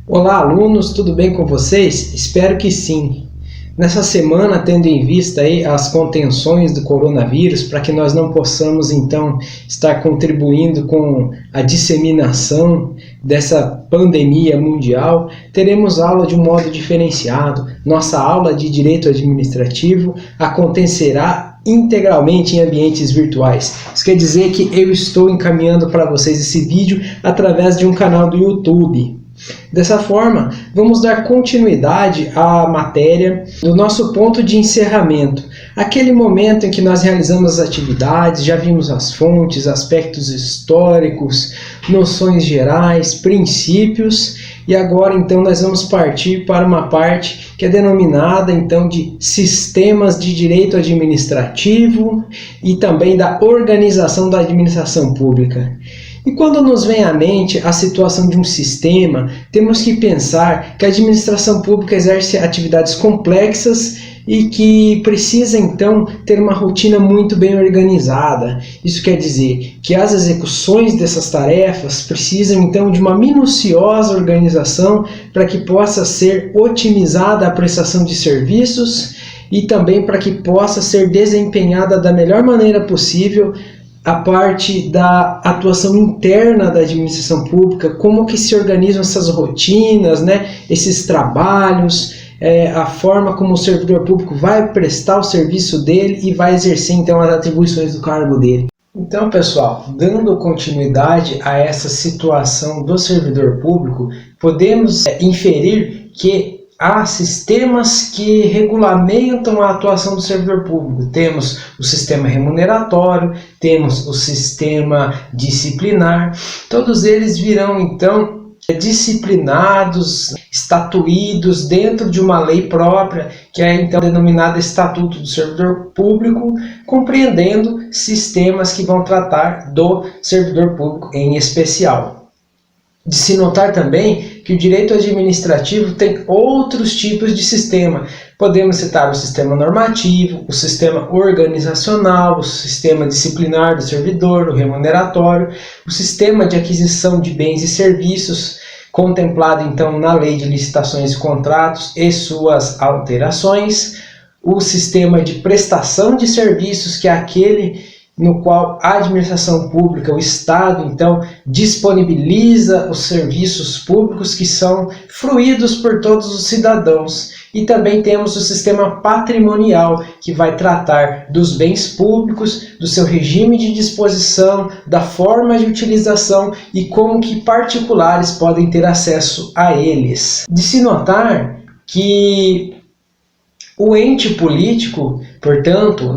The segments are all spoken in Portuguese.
Olá, alunos, tudo bem com vocês? Espero que sim. Nessa semana, tendo em vista aí as contenções do coronavírus, para que nós não possamos então estar contribuindo com a disseminação dessa pandemia mundial, teremos aula de um modo diferenciado. Nossa aula de Direito Administrativo acontecerá integralmente em ambientes virtuais. Isso quer dizer que eu estou encaminhando para vocês esse vídeo através de um canal do YouTube. Dessa forma, vamos dar continuidade à matéria do nosso ponto de encerramento, aquele momento em que nós realizamos as atividades, já vimos as fontes, aspectos históricos, noções gerais, princípios, e agora então nós vamos partir para uma parte que é denominada então de sistemas de direito administrativo e também da organização da administração pública. E quando nos vem à mente a situação de um sistema, temos que pensar que a administração pública exerce atividades complexas e que precisa então ter uma rotina muito bem organizada. Isso quer dizer que as execuções dessas tarefas precisam então de uma minuciosa organização para que possa ser otimizada a prestação de serviços e também para que possa ser desempenhada da melhor maneira possível a parte da atuação interna da administração pública, como que se organizam essas rotinas, esses trabalhos, a forma como o servidor público vai prestar o serviço dele e vai exercer então as atribuições do cargo dele. Então, pessoal, dando continuidade a essa situação do servidor público, podemos inferir que há sistemas que regulamentam a atuação do servidor público. Temos o sistema remuneratório, temos o sistema disciplinar, todos eles virão então disciplinados, estatuídos dentro de uma lei própria, que é então denominada Estatuto do Servidor Público, compreendendo sistemas que vão tratar do servidor público em especial. De se notar também que o direito administrativo tem outros tipos de sistema. Podemos citar o sistema normativo, o sistema organizacional, o sistema disciplinar do servidor, o remuneratório, o sistema de aquisição de bens e serviços, contemplado então na Lei de Licitações e Contratos e suas alterações, o sistema de prestação de serviços, que é aquele no qual a administração pública, o Estado, então, disponibiliza os serviços públicos que são fruídos por todos os cidadãos. E também temos o sistema patrimonial, que vai tratar dos bens públicos, do seu regime de disposição, da forma de utilização e como que particulares podem ter acesso a eles. De se notar que o ente político, portanto,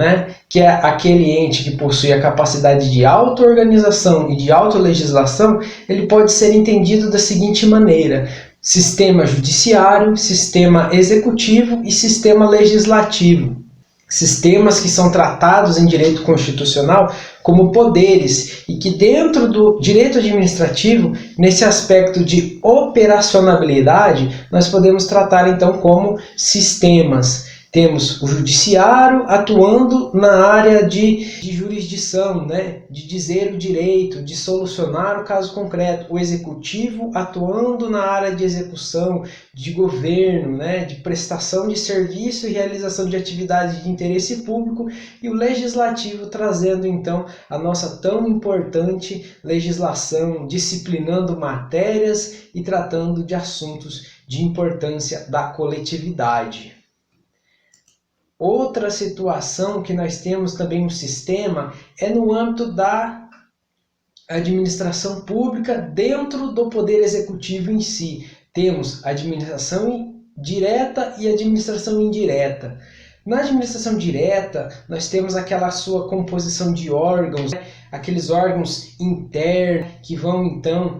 que é aquele ente que possui a capacidade de auto-organização e de auto-legislação, ele pode ser entendido da seguinte maneira: sistema judiciário, sistema executivo e sistema legislativo. Sistemas que são tratados em direito constitucional como poderes e que dentro do direito administrativo, nesse aspecto de operacionalidade, nós podemos tratar então como sistemas. Temos o judiciário atuando na área de jurisdição, de dizer o direito, de solucionar o caso concreto. O executivo atuando na área de execução, de governo, de prestação de serviço e realização de atividades de interesse público. E o legislativo trazendo então a nossa tão importante legislação, disciplinando matérias e tratando de assuntos de importância da coletividade. Outra situação que nós temos também um sistema é no âmbito da administração pública dentro do poder executivo em si. Temos administração direta e administração indireta. Na administração direta, nós temos aquela sua composição de órgãos, aqueles órgãos internos que vão então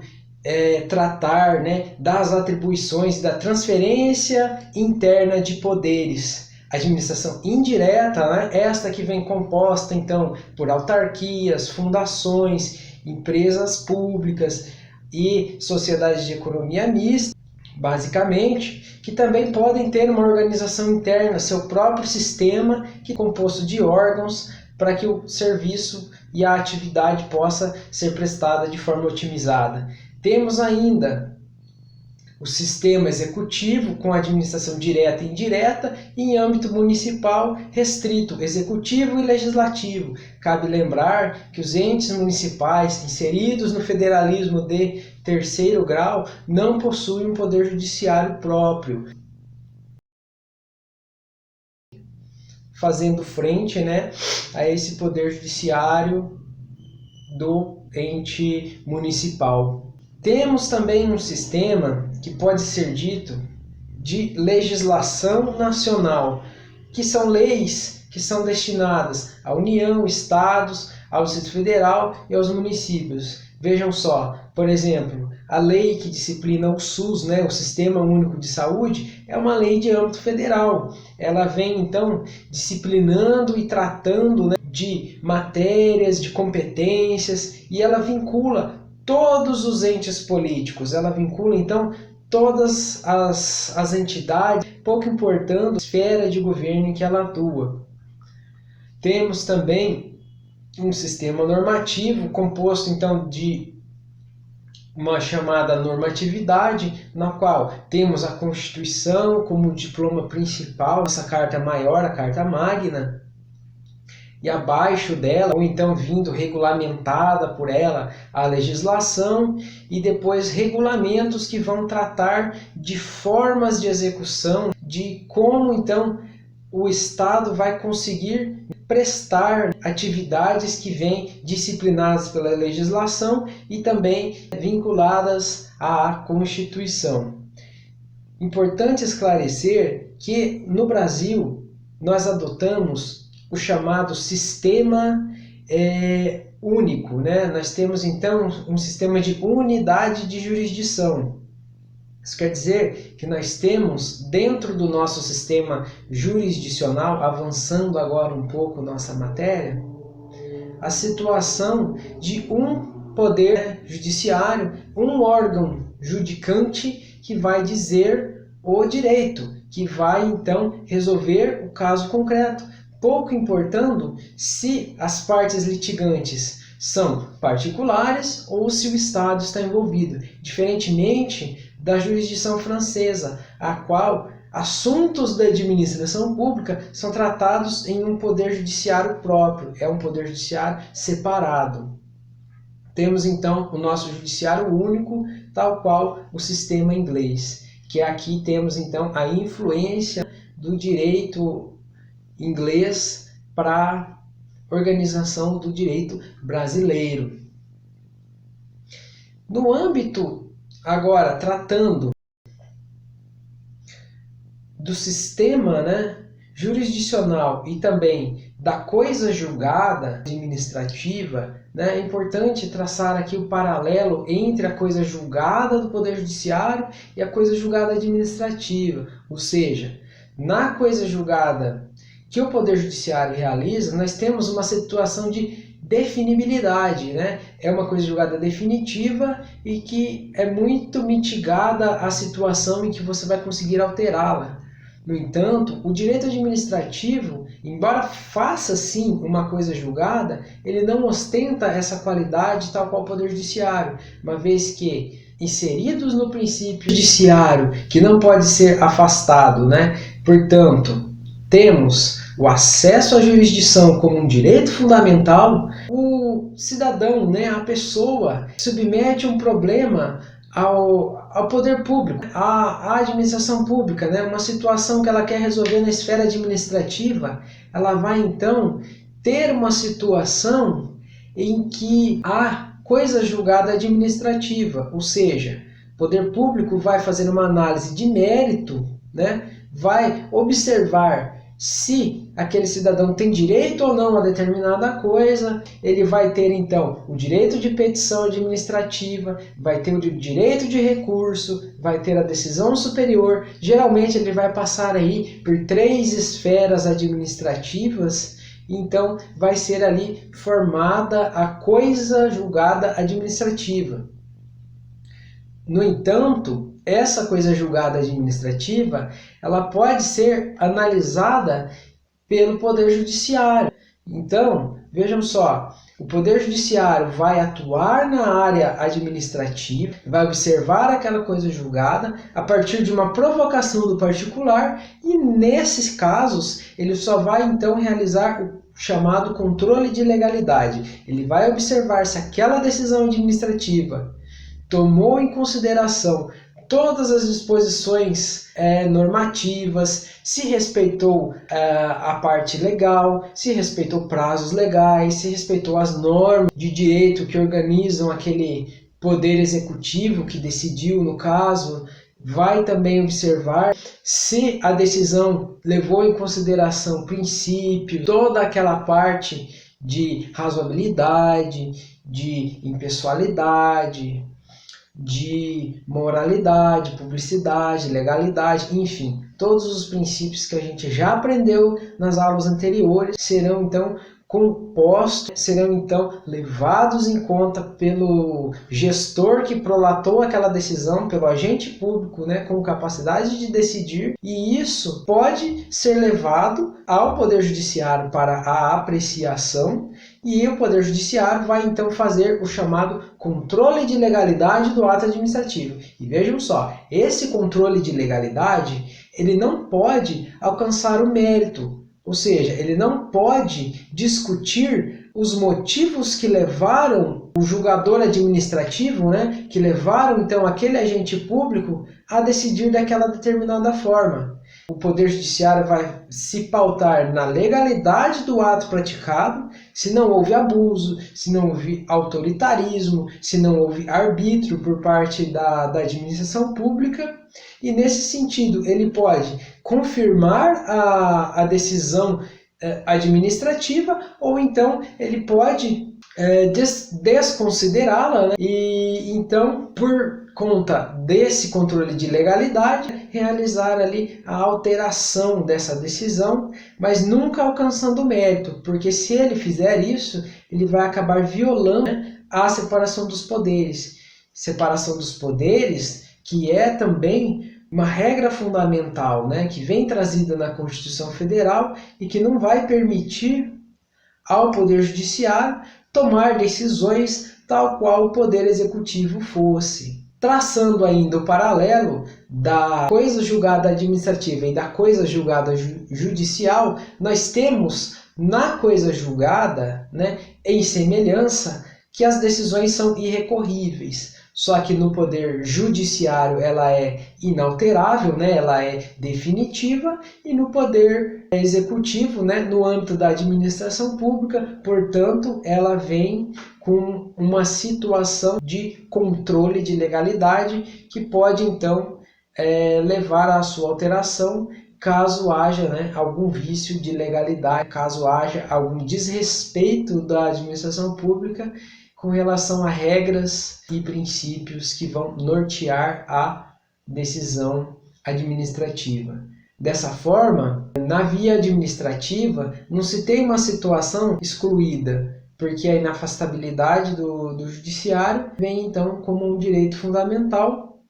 tratar das atribuições, da transferência interna de poderes. A administração indireta, esta que vem composta então por autarquias, fundações, empresas públicas e sociedades de economia mista, basicamente, que também podem ter uma organização interna, seu próprio sistema, que é composto de órgãos, para que o serviço e a atividade possa ser prestada de forma otimizada. Temos ainda o sistema executivo com administração direta e indireta, e em âmbito municipal, restrito, executivo e legislativo. Cabe lembrar que os entes municipais inseridos no federalismo de terceiro grau não possuem um poder judiciário próprio, fazendo frente, né, a esse poder judiciário do ente municipal. Temos também um sistema que pode ser dito de legislação nacional, que são leis que são destinadas à União, Estados, ao Distrito Federal e aos municípios. Vejam só, por exemplo, a lei que disciplina o SUS, né, o Sistema Único de Saúde, é uma lei de âmbito federal. Ela vem, então, disciplinando e tratando, né, de matérias, de competências, e ela vincula todos os entes políticos. Ela vincula, então, todas as entidades, pouco importando a esfera de governo em que ela atua. Temos também um sistema normativo composto, então, de uma chamada normatividade, na qual temos a Constituição como diploma principal, nossa carta maior, a Carta Magna, e abaixo dela, ou então vindo regulamentada por ela, a legislação, e depois regulamentos que vão tratar de formas de execução, de como então o Estado vai conseguir prestar atividades que vêm disciplinadas pela legislação e também vinculadas à Constituição. Importante esclarecer que no Brasil nós adotamos o chamado sistema único, né? Nós temos então um sistema de unidade de jurisdição. Isso quer dizer que nós temos dentro do nosso sistema jurisdicional, avançando agora um pouco nossa matéria, a situação de um poder judiciário, um órgão judicante que vai dizer o direito, que vai então resolver o caso concreto, pouco importando se as partes litigantes são particulares ou se o Estado está envolvido, diferentemente da jurisdição francesa, a qual assuntos da administração pública são tratados em um poder judiciário próprio, é um poder judiciário separado. Temos então o nosso judiciário único, tal qual o sistema inglês, que aqui temos então a influência do direito inglês para a organização do direito brasileiro. No âmbito, agora, tratando do sistema, né, jurisdicional e também da coisa julgada administrativa, né, é importante traçar aqui o paralelo entre a coisa julgada do Poder Judiciário e a coisa julgada administrativa. Ou seja, na coisa julgada que o Poder Judiciário realiza, nós temos uma situação de definibilidade, né? É uma coisa julgada definitiva e que é muito mitigada a situação em que você vai conseguir alterá-la. No entanto, o direito administrativo, embora faça sim uma coisa julgada, ele não ostenta essa qualidade tal qual o Poder Judiciário, uma vez que inseridos no princípio judiciário, que não pode ser afastado, né? Portanto, temos o acesso à jurisdição como um direito fundamental. O cidadão, né, a pessoa, submete um problema ao poder público, à administração pública, né, uma situação que ela quer resolver na esfera administrativa, ela vai então ter uma situação em que há coisa julgada administrativa, ou seja, o poder público vai fazer uma análise de mérito, né, vai observar se aquele cidadão tem direito ou não a determinada coisa. Ele vai ter então o direito de petição administrativa, vai ter o direito de recurso, vai ter a decisão superior. Geralmente ele vai passar aí por 3 esferas administrativas, então vai ser ali formada a coisa julgada administrativa. No entanto, essa coisa julgada administrativa, ela pode ser analisada pelo Poder Judiciário. Então, vejam só, O Poder Judiciário vai atuar na área administrativa, vai observar aquela coisa julgada a partir de uma provocação do particular e, nesses casos, ele só vai então realizar o chamado controle de legalidade. Ele vai observar se aquela decisão administrativa tomou em consideração todas as disposições normativas, se respeitou a parte legal, se respeitou prazos legais, se respeitou as normas de direito que organizam aquele poder executivo que decidiu no caso. Vai também observar se a decisão levou em consideração princípio, toda aquela parte de razoabilidade, de impessoalidade, de moralidade, publicidade, legalidade, enfim, todos os princípios que a gente já aprendeu nas aulas anteriores serão então compostos, serão então levados em conta pelo gestor que prolatou aquela decisão, pelo agente público, com capacidade de decidir, e isso pode ser levado ao Poder Judiciário para a apreciação, e o Poder Judiciário vai então fazer o chamado controle de legalidade do ato administrativo. E vejam só, esse controle de legalidade, ele não pode alcançar o mérito, ou seja, ele não pode discutir os motivos que levaram o julgador administrativo, que levaram então aquele agente público a decidir daquela determinada forma. O Poder Judiciário vai se pautar na legalidade do ato praticado, se não houve abuso, se não houve autoritarismo, se não houve arbítrio por parte da administração pública, e nesse sentido ele pode confirmar a decisão administrativa, ou então ele pode desconsiderá-la, e então, por conta desse controle de legalidade, realizar ali a alteração dessa decisão, mas nunca alcançando o mérito, porque se ele fizer isso, ele vai acabar violando a separação dos poderes. Separação dos poderes, que é também uma regra fundamental, que vem trazida na Constituição Federal e que não vai permitir ao Poder Judiciário tomar decisões tal qual o Poder Executivo fosse. Traçando ainda o paralelo da coisa julgada administrativa e da coisa julgada judicial, nós temos na coisa julgada, em semelhança, que as decisões são irrecorríveis. Só que no Poder Judiciário ela é inalterável, ela é definitiva, e no Poder Executivo, no âmbito da administração pública, portanto, ela vem com uma situação de controle de legalidade que pode, então, levar à sua alteração caso haja algum vício de legalidade, caso haja algum desrespeito da administração pública com relação a regras e princípios que vão nortear a decisão administrativa. Dessa forma, na via administrativa, não se tem uma situação excluída, porque a inafastabilidade do judiciário vem então como um direito fundamental.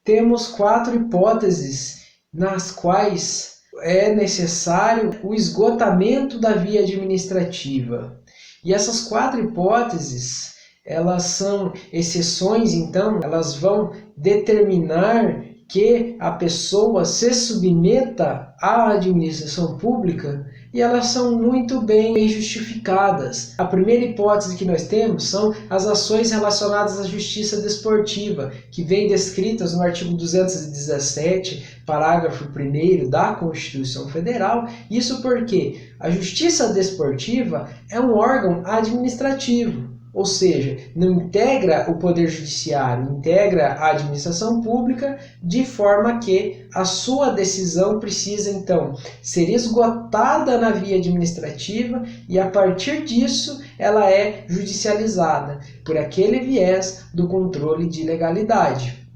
Temos 4 hipóteses nas quais é necessário o esgotamento da via administrativa. E essas 4 hipóteses, elas são exceções, então, elas vão determinar que a pessoa se submeta à administração pública, e elas são muito bem justificadas. A primeira hipótese que nós temos são as ações relacionadas à justiça desportiva, que vêm descritas no artigo 217, parágrafo 1º da Constituição Federal. Isso porque a justiça desportiva é um órgão administrativo, ou seja, não integra o Poder Judiciário, integra a administração pública, de forma que a sua decisão precisa, então, ser esgotada na via administrativa, e a partir disso ela é judicializada por aquele viés do controle de legalidade.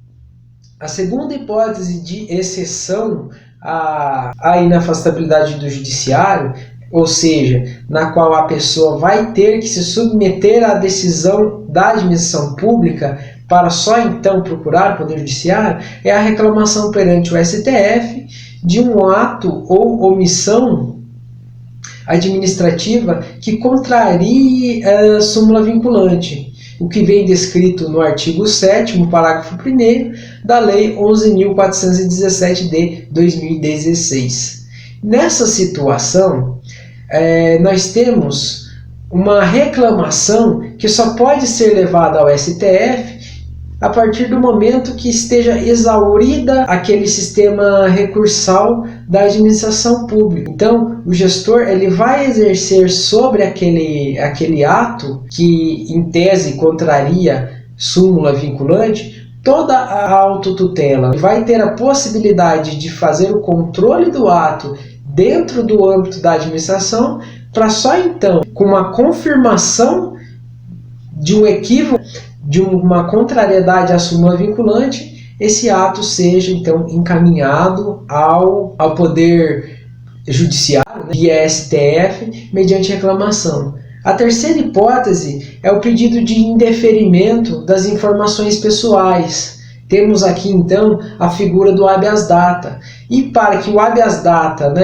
A segunda hipótese de exceção à inafastabilidade do judiciário, ou seja, na qual a pessoa vai ter que se submeter à decisão da administração pública para só então procurar o Poder Judiciário, é a reclamação perante o STF de um ato ou omissão administrativa que contrarie a súmula vinculante, o que vem descrito no artigo 7º, parágrafo 1º, da Lei 11.417 de 2016. Nessa situação, nós temos uma reclamação que só pode ser levada ao STF a partir do momento que esteja exaurida aquele sistema recursal da administração pública. Então, o gestor ele vai exercer sobre aquele ato que, em tese, contraria súmula vinculante, toda a autotutela. Vai ter a possibilidade de fazer o controle do ato dentro do âmbito da administração, para só então, com uma confirmação de um equívoco, de uma contrariedade à súmula vinculante, esse ato seja então encaminhado ao Poder Judiciário, via STF, mediante reclamação. A terceira hipótese é o pedido de indeferimento das informações pessoais. Temos aqui então a figura do habeas data. E para que o habeas data,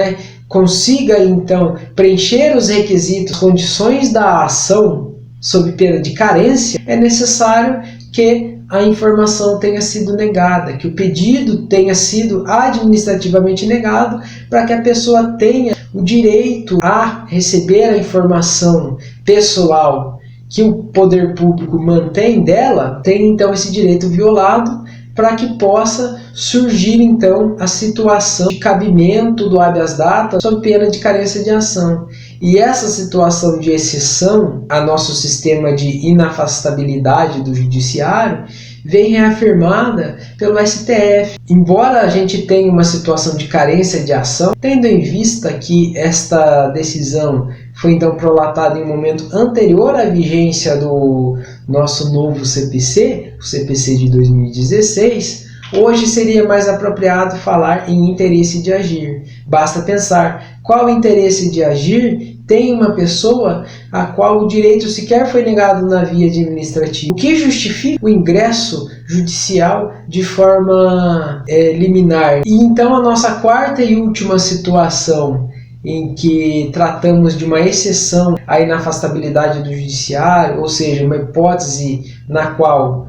consiga então preencher os requisitos, condições da ação sob pena de carência, é necessário que a informação tenha sido negada, que o pedido tenha sido administrativamente negado, para que a pessoa tenha o direito a receber a informação pessoal que o poder público mantém dela, tenha então esse direito violado, para que possa surgir então a situação de cabimento do habeas data sob pena de carência de ação. E essa situação de exceção a nosso sistema de inafastabilidade do judiciário vem reafirmada pelo STF. Embora a gente tenha uma situação de carência de ação, tendo em vista que esta decisão foi então prolatada em um momento anterior à vigência do nosso novo CPC, o CPC de 2016, hoje seria mais apropriado falar em interesse de agir. Basta pensar qual interesse de agir tem uma pessoa a qual o direito sequer foi negado na via administrativa. O que justifica o ingresso judicial de forma liminar? E então a nossa quarta e última situação em que tratamos de uma exceção à inafastabilidade do judiciário, ou seja, uma hipótese na qual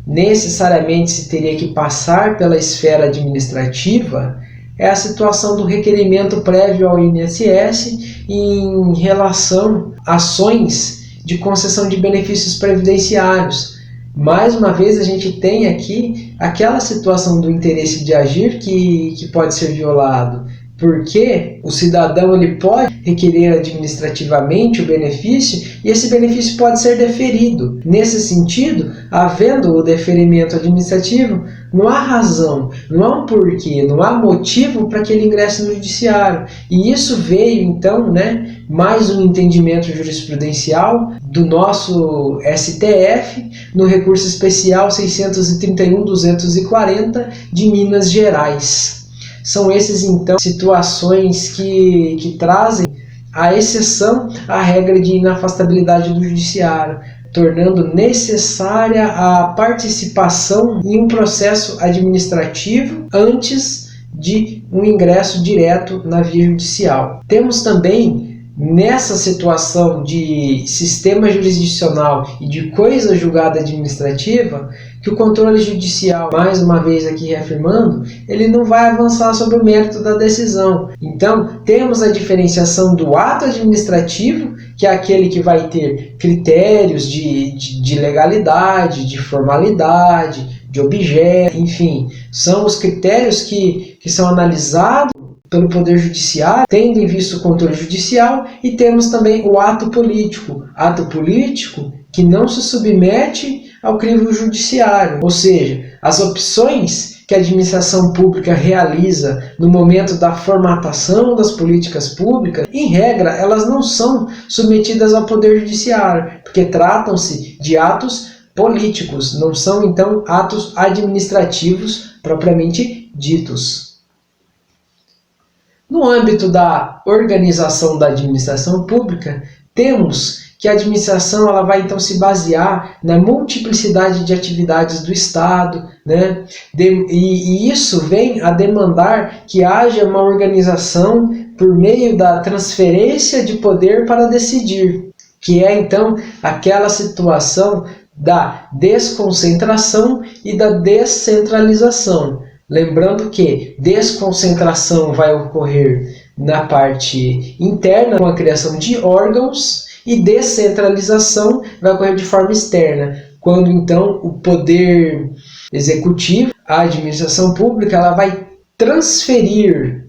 necessariamente se teria que passar pela esfera administrativa, é a situação do requerimento prévio ao INSS em relação a ações de concessão de benefícios previdenciários. Mais uma vez a gente tem aqui aquela situação do interesse de agir que pode ser violado, porque o cidadão ele pode requerer administrativamente o benefício e esse benefício pode ser deferido. Nesse sentido, havendo o deferimento administrativo, não há razão, não há um porquê, não há motivo para que ele ingresse no judiciário. E isso veio então, mais um entendimento jurisprudencial do nosso STF no recurso especial 631.240 de Minas Gerais. São esses, então, situações que trazem a exceção à regra de inafastabilidade do judiciário, tornando necessária a participação em um processo administrativo antes de um ingresso direto na via judicial. Temos também, nessa situação de sistema jurisdicional e de coisa julgada administrativa, que o controle judicial, mais uma vez aqui reafirmando, ele não vai avançar sobre o mérito da decisão. Então, temos a diferenciação do ato administrativo, que é aquele que vai ter critérios de legalidade, de formalidade, de objeto, enfim, são os critérios que são analisados pelo Poder Judiciário, tendo em vista o controle judicial, e temos também o ato político que não se submete ao crivo judiciário, ou seja, as opções que a administração pública realiza no momento da formatação das políticas públicas, em regra, elas não são submetidas ao Poder Judiciário, porque tratam-se de atos políticos, não são então atos administrativos propriamente ditos. No âmbito da organização da administração pública, temos que a administração ela vai então se basear na multiplicidade de atividades do Estado, né? E isso vem a demandar que haja uma organização por meio da transferência de poder para decidir, que é então aquela situação da desconcentração e da descentralização. Lembrando que desconcentração vai ocorrer na parte interna, com a criação de órgãos, e descentralização vai ocorrer de forma externa, quando então o poder executivo, a administração pública, ela vai transferir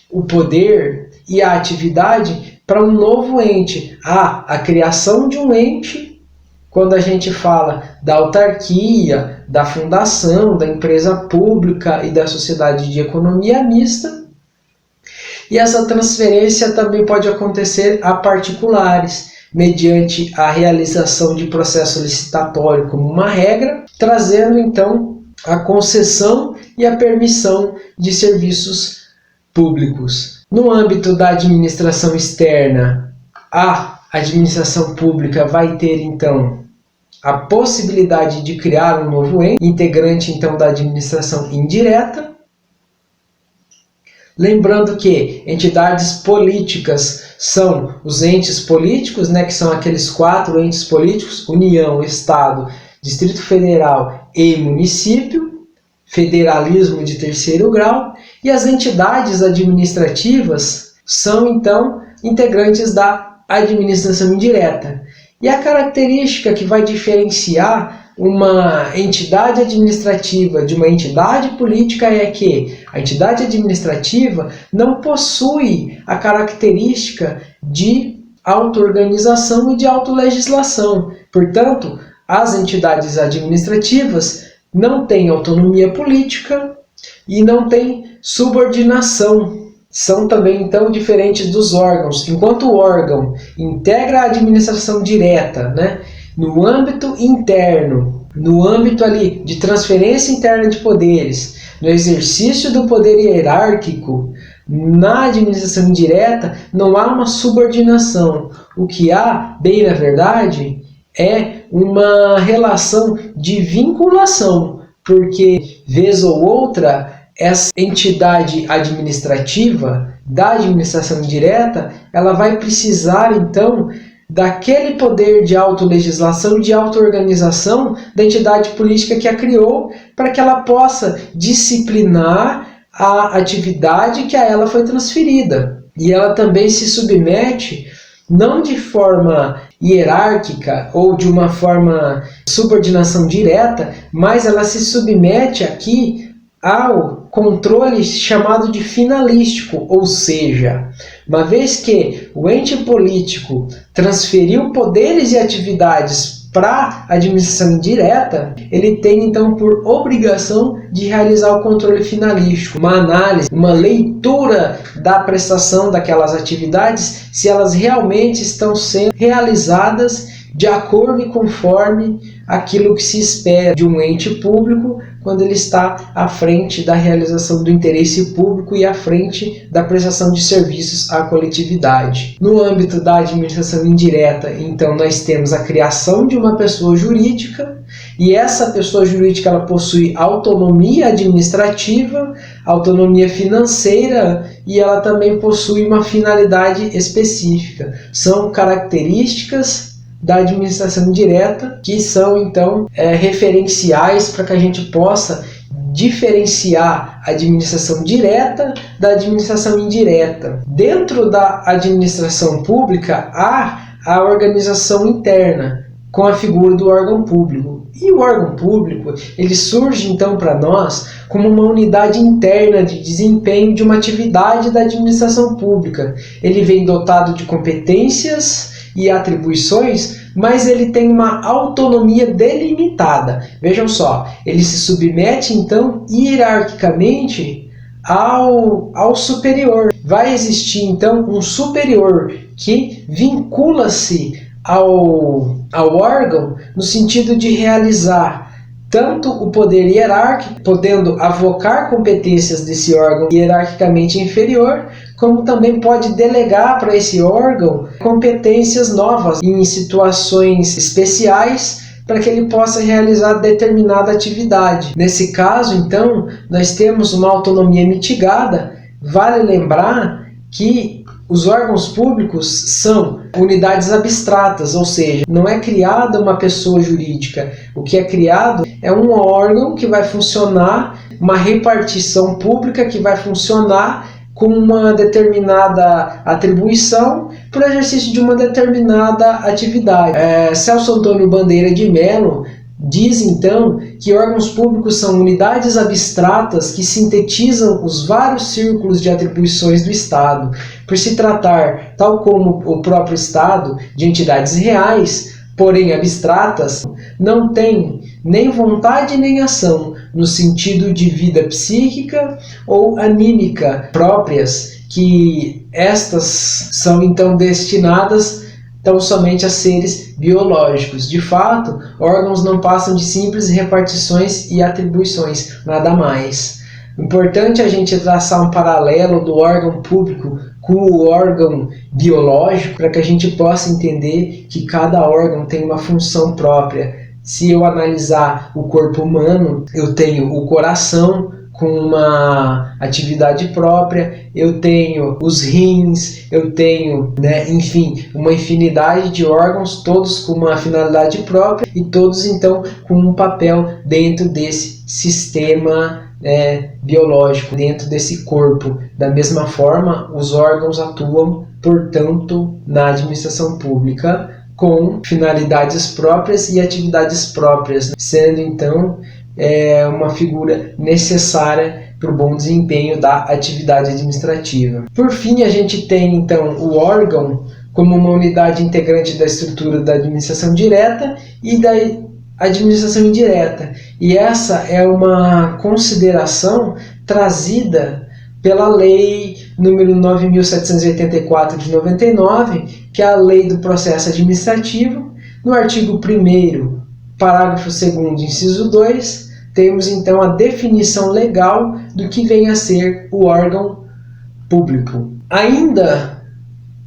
o poder e a atividade para um novo ente. A criação de um ente, quando a gente fala da autarquia, da fundação, da empresa pública e da sociedade de economia mista. E essa transferência também pode acontecer a particulares, mediante a realização de processo licitatório como uma regra, trazendo então a concessão e a permissão de serviços públicos. No âmbito da administração externa, a administração pública vai ter então a possibilidade de criar um novo ente, integrante então da administração indireta. Lembrando que entidades políticas são os entes políticos, né, que são aqueles 4 entes políticos: União, Estado, Distrito Federal e município, federalismo de 3º grau, e as entidades administrativas são então integrantes da administração indireta. E a característica que vai diferenciar uma entidade administrativa de uma entidade política é que a entidade administrativa não possui a característica de auto-organização e de autolegislação. Portanto, as entidades administrativas não têm autonomia política e não têm subordinação. São também, então, diferentes dos órgãos. Enquanto o órgão integra a administração direta, né, no âmbito interno, no âmbito ali de transferência interna de poderes, no exercício do poder hierárquico, na administração indireta não há uma subordinação. O que há, bem na verdade, é uma relação de vinculação, porque, vez ou outra, essa entidade administrativa da administração indireta, ela vai precisar, então, daquele poder de autolegislação e de auto-organização da entidade política que a criou, para que ela possa disciplinar a atividade que a ela foi transferida. E ela também se submete, não de forma hierárquica ou de uma forma subordinação direta, mas ela se submete aqui ao controle chamado de finalístico, ou seja, uma vez que o ente político transferiu poderes e atividades para a administração indireta, ele tem então por obrigação de realizar o controle finalístico, uma análise, uma leitura da prestação daquelas atividades, se elas realmente estão sendo realizadas de acordo e conforme aquilo que se espera de um ente público quando ele está à frente da realização do interesse público e à frente da prestação de serviços à coletividade. No âmbito da administração indireta, então, nós temos a criação de uma pessoa jurídica, e essa pessoa jurídica ela possui autonomia administrativa, autonomia financeira, e ela também possui uma finalidade específica. São características da administração indireta, que são então referenciais para que a gente possa diferenciar a administração direta da administração indireta. Dentro da administração pública há a organização interna, com a figura do órgão público. E o órgão público, ele surge então para nós como uma unidade interna de desempenho de uma atividade da administração pública. Ele vem dotado de competências e atribuições, mas ele tem uma autonomia delimitada. Vejam só, ele se submete então hierarquicamente ao superior. Vai existir então um superior que vincula-se ao órgão no sentido de realizar tanto o poder hierárquico, podendo avocar competências desse órgão hierarquicamente inferior, como também pode delegar para esse órgão competências novas em situações especiais para que ele possa realizar determinada atividade. Nesse caso, então, nós temos uma autonomia mitigada. Vale lembrar que os órgãos públicos são unidades abstratas, ou seja, não é criada uma pessoa jurídica. O que é criado é um órgão que vai funcionar, uma repartição pública que vai funcionar com uma determinada atribuição para o exercício de uma determinada atividade. Celso Antônio Bandeira de Mello diz, então, que órgãos públicos são unidades abstratas que sintetizam os vários círculos de atribuições do Estado, por se tratar, tal como o próprio Estado, de entidades reais, porém abstratas, não tem nem vontade nem ação, no sentido de vida psíquica ou anímica próprias, que estas são então destinadas tão somente a seres biológicos. De fato, órgãos não passam de simples repartições e atribuições, nada mais. Importante a gente traçar um paralelo do órgão público com o órgão biológico, para que a gente possa entender que cada órgão tem uma função própria. Se eu analisar o corpo humano, eu tenho o coração com uma atividade própria, eu tenho os rins, eu tenho, enfim, uma infinidade de órgãos, todos com uma finalidade própria e todos então com um papel dentro desse sistema biológico, dentro desse corpo. Da mesma forma, os órgãos atuam, portanto, na administração pública com finalidades próprias e atividades próprias, sendo então uma figura necessária para o bom desempenho da atividade administrativa. Por fim, a gente tem então o órgão como uma unidade integrante da estrutura da administração direta e da administração indireta. E essa é uma consideração trazida pela Lei número 9.784 de 99, que é a Lei do Processo Administrativo. No artigo 1º, parágrafo 2º, inciso 2, temos então a definição legal do que vem a ser o órgão público. Ainda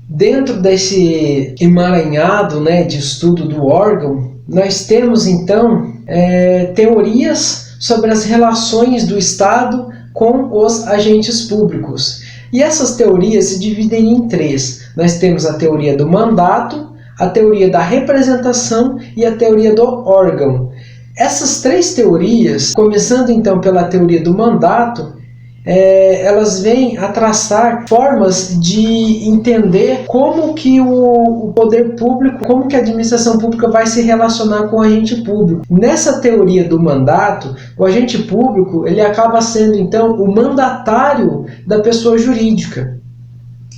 dentro desse emaranhado de estudo do órgão, nós temos então teorias sobre as relações do Estado com os agentes públicos. E essas teorias se dividem em 3. Nós temos a teoria do mandato, a teoria da representação e a teoria do órgão. Essas 3 teorias, começando então pela teoria do mandato, elas vêm a traçar formas de entender como que o poder público, como que a administração pública vai se relacionar com o agente público. Nessa teoria do mandato, o agente público ele acaba sendo então o mandatário da pessoa jurídica.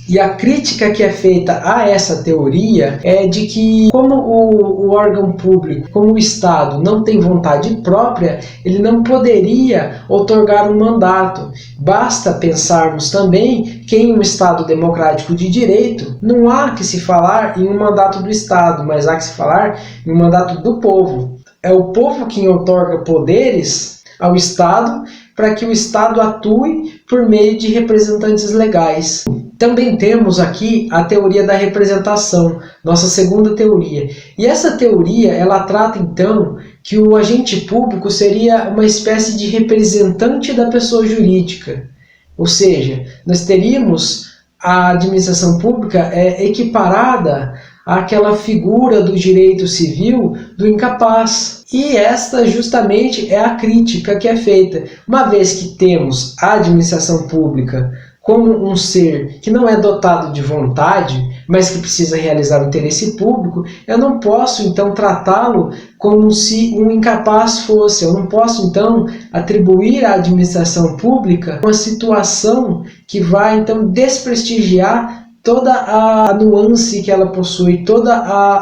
E a crítica que é feita a essa teoria é de que, como o órgão público, como o Estado não tem vontade própria, ele não poderia outorgar um mandato. Basta pensarmos também que em um Estado democrático de direito, não há que se falar em um mandato do Estado, mas há que se falar em um mandato do povo. É o povo quem outorga poderes ao Estado para que o Estado atue por meio de representantes legais. Também temos aqui a teoria da representação, nossa segunda teoria. E essa teoria, ela trata então que o agente público seria uma espécie de representante da pessoa jurídica. Ou seja, nós teríamos a administração pública equiparada àquela figura do direito civil do incapaz. E esta justamente é a crítica que é feita. Uma vez que temos a administração pública como um ser que não é dotado de vontade, mas que precisa realizar o interesse público, eu não posso então tratá-lo como se um incapaz fosse. Eu não posso então atribuir à administração pública uma situação que vai então desprestigiar toda a nuance que ela possui, toda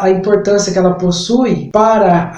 a importância que ela possui para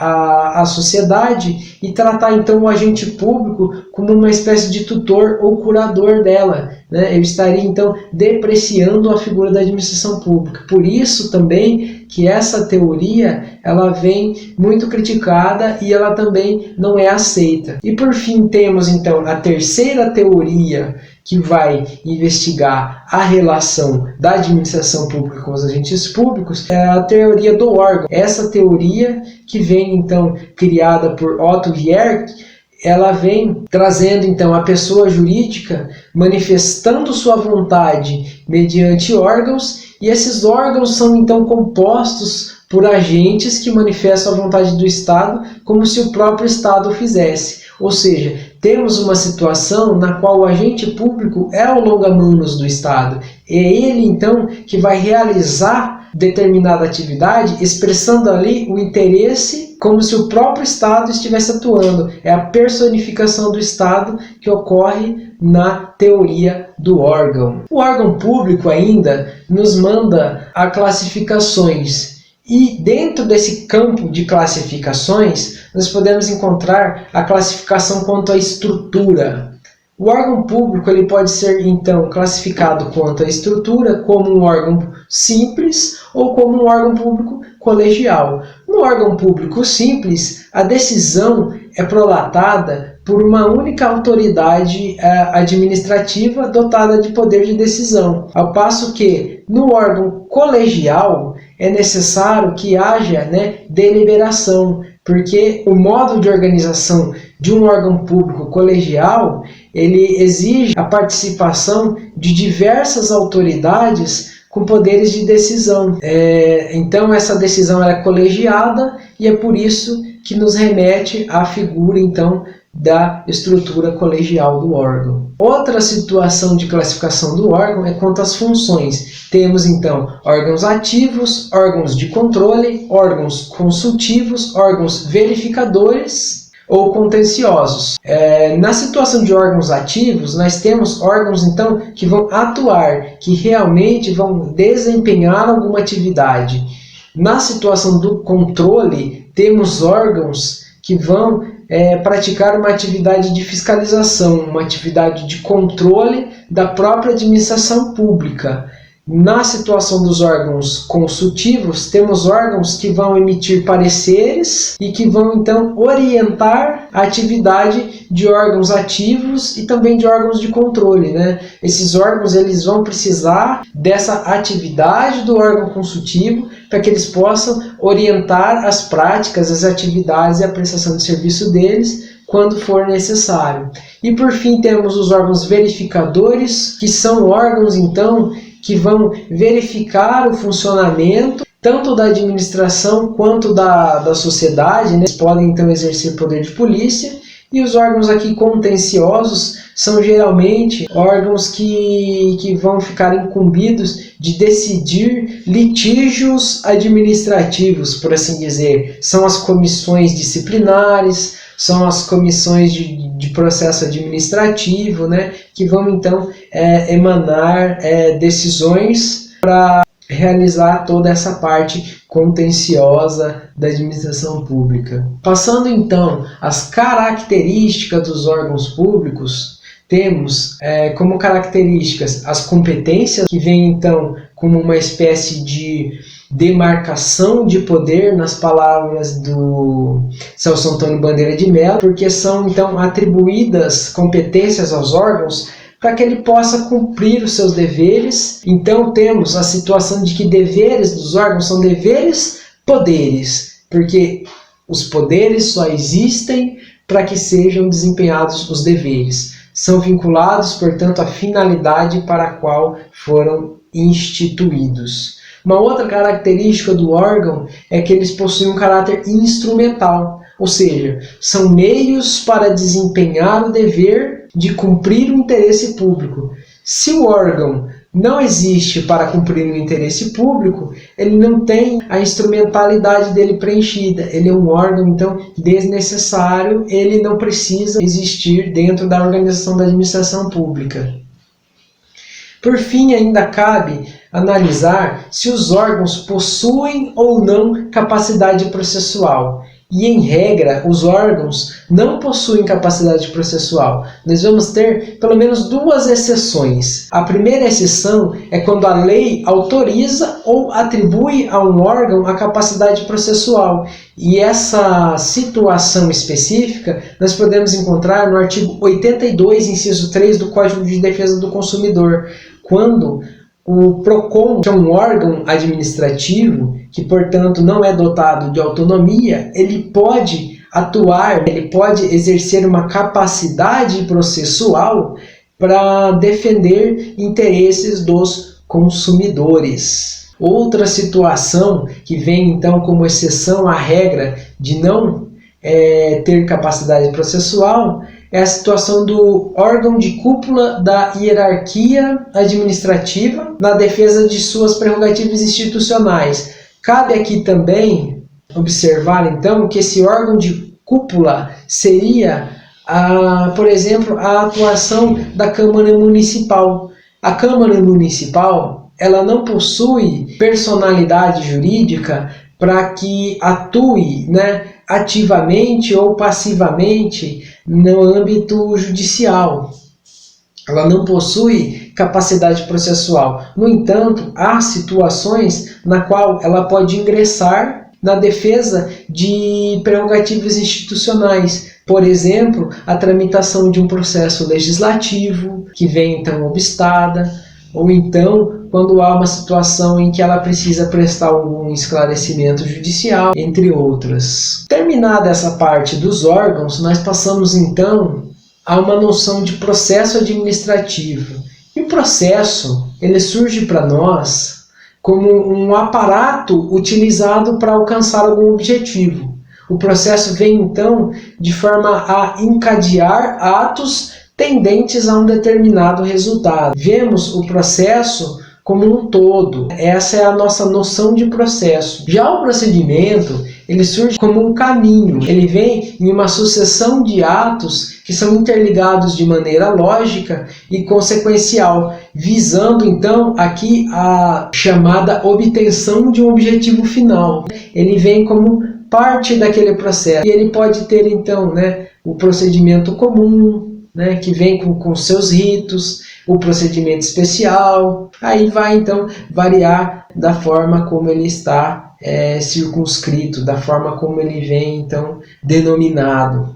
a sociedade, e tratar então o agente público como uma espécie de tutor ou curador dela. Eu estaria então depreciando a figura da administração pública. Por isso também que essa teoria ela vem muito criticada e ela também não é aceita. E por fim temos então a terceira teoria que vai investigar a relação da administração pública com os agentes públicos, é a teoria do órgão. Essa teoria que vem então criada por Otto Hierarch, ela vem trazendo então a pessoa jurídica manifestando sua vontade mediante órgãos, e esses órgãos são então compostos por agentes que manifestam a vontade do Estado como se o próprio Estado o fizesse. Ou seja, temos uma situação na qual o agente público é o longa-manos do Estado. É ele então que vai realizar determinada atividade, expressando ali o interesse como se o próprio Estado estivesse atuando. É a personificação do Estado que ocorre na teoria do órgão. O órgão público ainda nos manda a classificações, e dentro desse campo de classificações nós podemos encontrar a classificação quanto à estrutura. O órgão público ele pode ser, então, classificado quanto à estrutura como um órgão simples ou como um órgão público colegial. No órgão público simples, a decisão é prolatada por uma única autoridade administrativa dotada de poder de decisão, ao passo que, no órgão colegial, é necessário que haja deliberação, porque o modo de organização de um órgão público colegial ele exige a participação de diversas autoridades com poderes de decisão. Então essa decisão é colegiada e é por isso que nos remete à figura então da estrutura colegial do órgão. Outra situação de classificação do órgão é quanto às funções. Temos então órgãos ativos, órgãos de controle, órgãos consultivos, órgãos verificadores ou contenciosos. Na situação de órgãos ativos, nós temos órgãos então que vão atuar, que realmente vão desempenhar alguma atividade. Na situação do controle, temos órgãos que vão praticar uma atividade de fiscalização, uma atividade de controle da própria administração pública. Na situação dos órgãos consultivos, temos órgãos que vão emitir pareceres e que vão, então, orientar a atividade de órgãos ativos e também de órgãos de controle, Esses órgãos eles vão precisar dessa atividade do órgão consultivo para que eles possam orientar as práticas, as atividades e a prestação de serviço deles quando for necessário. E, por fim, temos os órgãos verificadores, que são órgãos, então, que vão verificar o funcionamento tanto da administração quanto da sociedade, Eles podem então exercer poder de polícia. E os órgãos aqui contenciosos são geralmente órgãos que vão ficar incumbidos de decidir litígios administrativos, por assim dizer. São as comissões disciplinares, são as comissões de processo administrativo, que vão então emanar decisões para realizar toda essa parte contenciosa da administração pública. Passando então às características dos órgãos públicos, temos como características as competências, que vem então como uma espécie de demarcação de poder, nas palavras do Celso Antônio Bandeira de Mello, porque são então atribuídas competências aos órgãos para que ele possa cumprir os seus deveres. Então temos a situação de que deveres dos órgãos são deveres-poderes, porque os poderes só existem para que sejam desempenhados os deveres. São vinculados, portanto, à finalidade para a qual foram instituídos. Uma outra característica do órgão é que eles possuem um caráter instrumental, ou seja, são meios para desempenhar o dever de cumprir o interesse público. Se o órgão não existe para cumprir o interesse público, ele não tem a instrumentalidade dele preenchida. Ele é um órgão, então, desnecessário, ele não precisa existir dentro da organização da administração pública. Por fim, ainda cabe analisar se os órgãos possuem ou não capacidade processual. E, em regra, os órgãos não possuem capacidade processual. Nós vamos ter pelo menos duas exceções. A primeira exceção é quando a lei autoriza ou atribui a um órgão a capacidade processual. E essa situação específica nós podemos encontrar no artigo 82, inciso 3 do Código de Defesa do Consumidor, quando o PROCON, que é um órgão administrativo, que, portanto, não é dotado de autonomia, ele pode atuar, ele pode exercer uma capacidade processual para defender interesses dos consumidores. Outra situação que vem, então, como exceção à regra de não ter capacidade processual é a situação do órgão de cúpula da hierarquia administrativa na defesa de suas prerrogativas institucionais. Cabe aqui também observar, então, que esse órgão de cúpula seria, por exemplo, a atuação da Câmara Municipal. A Câmara Municipal, ela não possui personalidade jurídica para que atue, ativamente ou passivamente no âmbito judicial. Ela não possui capacidade processual. No entanto, há situações na qual ela pode ingressar na defesa de prerrogativas institucionais. Por exemplo, a tramitação de um processo legislativo, que vem então obstada, ou então quando há uma situação em que ela precisa prestar algum esclarecimento judicial, entre outras. Terminada essa parte dos órgãos, nós passamos então a uma noção de processo administrativo. E o processo, ele surge para nós como um aparato utilizado para alcançar algum objetivo. O processo vem então de forma a encadear atos tendentes a um determinado resultado. Vemos o processo como um todo. Essa é a nossa noção de processo. Já o procedimento, ele surge como um caminho. Ele vem em uma sucessão de atos que são interligados de maneira lógica e consequencial, visando então aqui a chamada obtenção de um objetivo final. Ele vem como parte daquele processo. E ele pode ter então o procedimento comum, que vem com seus ritos, o procedimento especial. Aí vai então variar da forma como ele está circunscrito, da forma como ele vem então denominado.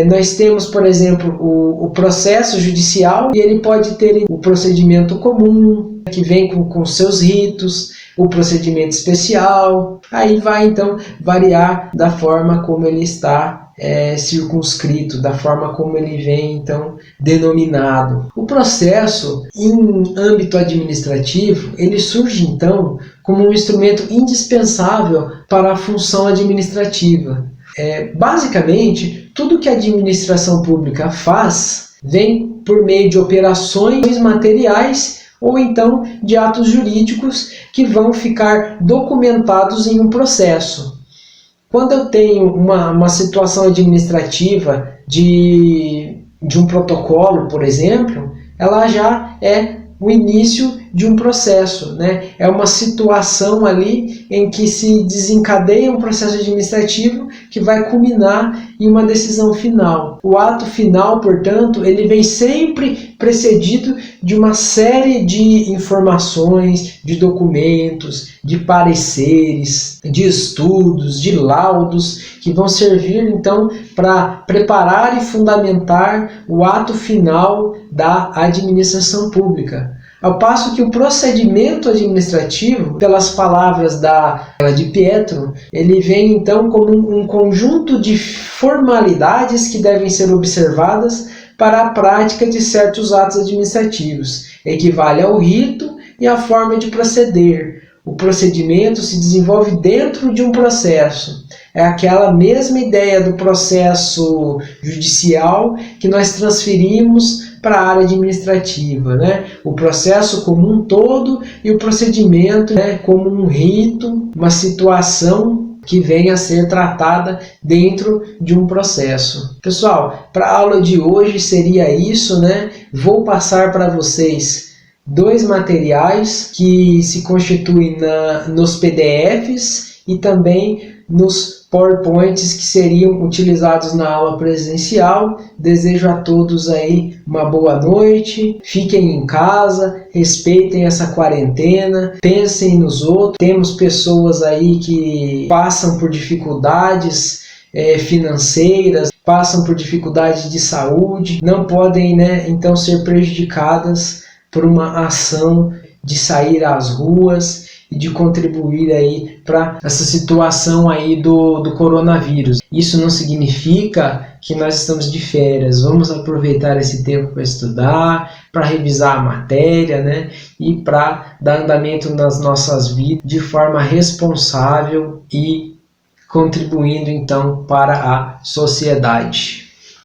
Nós temos, por exemplo, o processo judicial, e ele pode ter o procedimento comum, que vem com seus ritos, o procedimento especial. Aí vai então variar da forma como ele está circunscrito, da forma como ele vem então denominado. O processo em âmbito administrativo, ele surge então como um instrumento indispensável para a função administrativa. Basicamente, tudo que a administração pública faz vem por meio de operações materiais ou então de atos jurídicos que vão ficar documentados em um processo. Quando eu tenho uma situação administrativa de um protocolo, por exemplo, ela já é o início de um processo, É uma situação ali em que se desencadeia um processo administrativo que vai culminar em uma decisão final. O ato final, portanto, ele vem sempre precedido de uma série de informações, de documentos, de pareceres, de estudos, de laudos, que vão servir então para preparar e fundamentar o ato final da administração pública. Ao passo que o procedimento administrativo, pelas palavras de Pietro, ele vem então como um conjunto de formalidades que devem ser observadas para a prática de certos atos administrativos. Equivale ao rito e à forma de proceder. O procedimento se desenvolve dentro de um processo. É aquela mesma ideia do processo judicial que nós transferimos para a área administrativa, O processo como um todo e o procedimento como um rito, uma situação que venha a ser tratada dentro de um processo. Pessoal, para a aula de hoje seria isso, Vou passar para vocês 2 materiais que se constituem nos PDFs e também nos PowerPoints que seriam utilizados na aula presencial. Desejo a todos aí uma boa noite, fiquem em casa, respeitem essa quarentena, pensem nos outros. Temos pessoas aí que passam por dificuldades financeiras, passam por dificuldades de saúde, não podem, então ser prejudicadas por uma ação de sair às ruas e de contribuir aí para essa situação aí do coronavírus. Isso não significa que nós estamos de férias. Vamos aproveitar esse tempo para estudar, para revisar a matéria, e para dar andamento nas nossas vidas de forma responsável e contribuindo então para a sociedade.